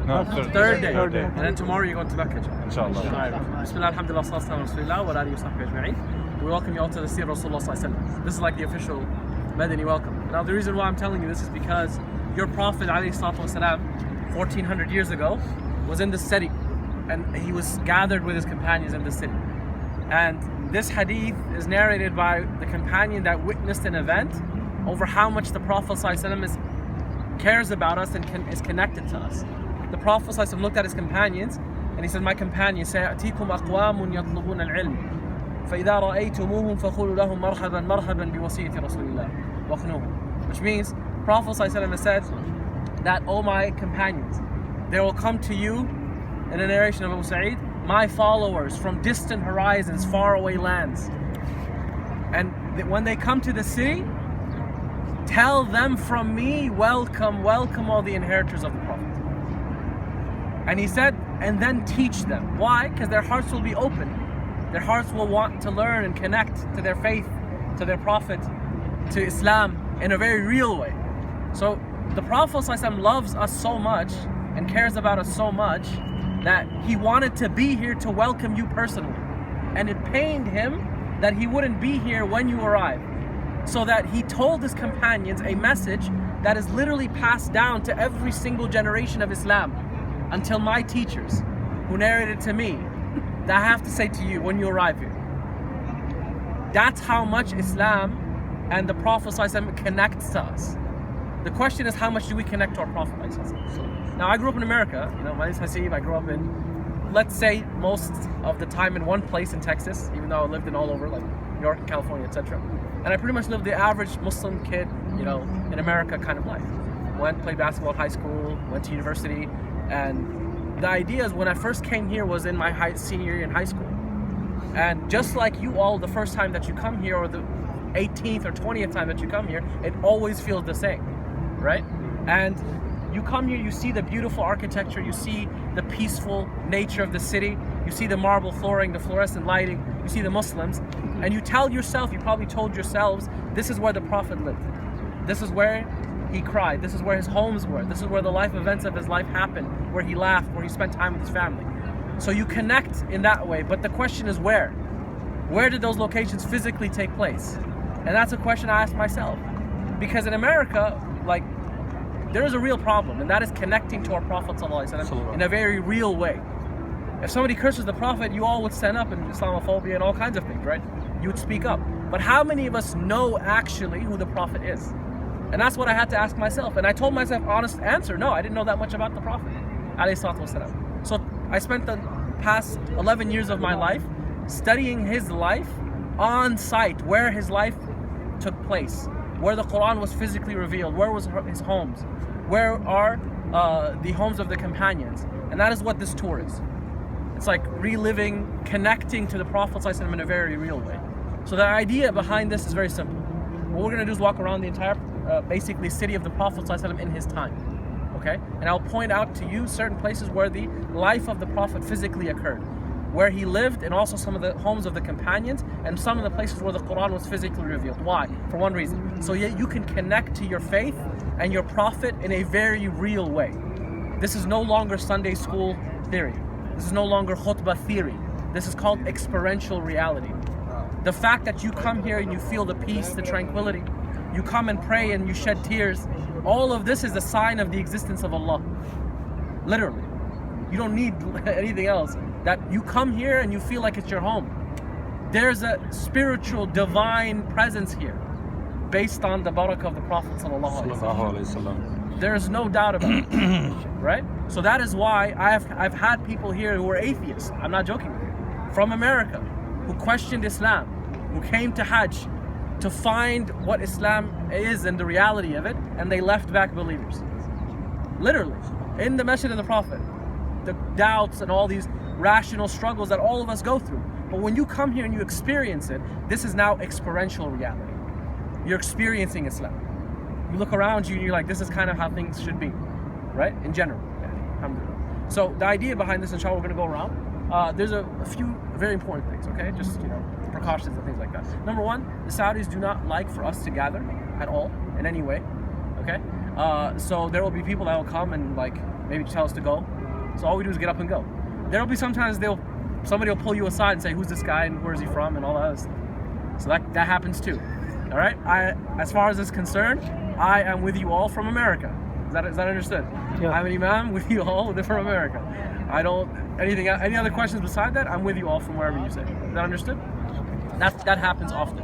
No, Third day. Third day. And then tomorrow you're going to Mecca. Inshallah. Alright. Bismillah, alhamdulillah, sallallahu alayhi wa sallam, wa alihi wa sahbihi ajma'in. We welcome you all to the Seerah Rasulullah sallallahu alayhi wa sallam. This is like the official Madini welcome. Now the reason why I'm telling you this is because your Prophet alayhi salatu wa salam, 1400 years ago, was in the city. And he was gathered with his companions in the city. And this hadith is narrated by the companion that witnessed an event over how much the Prophet ﷺ cares about us and is connected to us. The Prophet ﷺ looked at his companions and he said, my companions, سَيَأْتِيكُمْ أَقْوَامٌ يَطْلُبُونَ الْعِلْمِ فَإِذَا رَأَيْتُمُوهُمْ فَقُولُوا لَهُمْ مَرْحَبًا مَرْحَبًا بِوَصِيَّةِ رَسُولِ اللَّهِ وَاخْنُوهُمْ. Which means, Prophet ﷺ said that, oh my companions, there will come to you, in a narration of Abu Sa'id, my followers from distant horizons, faraway lands. And when they come to the city, tell them from me, welcome, welcome all the inheritors of the Prophet. And he said, and then teach them. Why? Because their hearts will be open. Their hearts will want to learn and connect to their faith, to their Prophet, to Islam in a very real way. So the Prophet ﷺ loves us so much and cares about us so much that he wanted to be here to welcome you personally. And it pained him that he wouldn't be here when you arrive. So that he told his companions a message that is literally passed down to every single generation of Islam until my teachers, who narrated to me, that I have to say to you when you arrive here. That's how much Islam and the Prophet ﷺ connects to us. The question is, how much do we connect to our Prophet ﷺ? Now, I grew up in America. My name is Hasib. I grew up in, let's say, most of the time in one place in Texas, even though I lived in all over, like New York, California, etc. And I pretty much lived the average Muslim kid, in America kind of life. Played basketball in high school, went to university, and the idea is when I first came here was in my senior year in high school. And just like you all, the first time that you come here, or the 18th or 20th time that you come here, it always feels the same, right? And you come here, you see the beautiful architecture, you see the peaceful nature of the city, you see the marble flooring, the fluorescent lighting, you see the Muslims, and you tell yourself, you probably told yourselves, this is where the Prophet lived. This is where he cried. This is where his homes were. This is where the life events of his life happened, where he laughed, where he spent time with his family. So you connect in that way, but the question is where? Where did those locations physically take place? And that's a question I asked myself. Because in America, there is a real problem, and that is connecting to our Prophet ﷺ in a very real way. If somebody curses the Prophet, you all would stand up in Islamophobia and all kinds of things, right? You would speak up. But how many of us know actually who the Prophet is? And that's what I had to ask myself. And I told myself, honest answer, no, I didn't know that much about the Prophet ﷺ. So I spent the past 11 years of my life studying his life on site, where his life took place, where the Quran was physically revealed, where was his homes, where are the homes of the companions. And that is what this tour is. It's like reliving, connecting to the Prophet ﷺ in a very real way. So the idea behind this is very simple. What we're going to do is walk around the entire, basically, city of the Prophet ﷺ in his time. Okay? And I'll point out to you certain places where the life of the Prophet physically occurred, where he lived, and also some of the homes of the companions, and some of the places where the Quran was physically revealed. Why? For one reason. So you can connect to your faith and your Prophet in a very real way. This is no longer Sunday school theory. This is no longer khutbah theory. This is called experiential reality. The fact that you come here and you feel the peace, the tranquility, you come and pray and you shed tears, all of this is a sign of the existence of Allah. Literally. You don't need anything else. That you come here and you feel like it's your home. There's a spiritual, divine presence here based on the barakah of the Prophet ﷺ. There's no doubt about it, right? So that is why I've had people here who were atheists, I'm not joking with you, from America, who questioned Islam, who came to Hajj to find what Islam is and the reality of it, and they left back believers. Literally, in the Masjid of the Prophet. The doubts and all these rational struggles that all of us go through. But when you come here and you experience it, this is now experiential reality. You're experiencing Islam. You look around you and you're like, this is kind of how things should be, right? In general. Alhamdulillah. So the idea behind this, inshallah, we're going to go around. There's a few very important things, okay? Just, precautions and things like that. Number one, the Saudis do not like for us to gather at all, in any way, okay? So there will be people that will come and maybe tell us to go. So all we do is get up and go. There'll be sometimes somebody will pull you aside and say, who's this guy and where is he from and all that other stuff. So that happens too. All right. As far as it's concerned, I am with you all from America. Is that understood? Yeah. I'm an imam with you all from America. I don't any other questions beside that. I'm with you all from wherever you say. Is that understood? That happens often.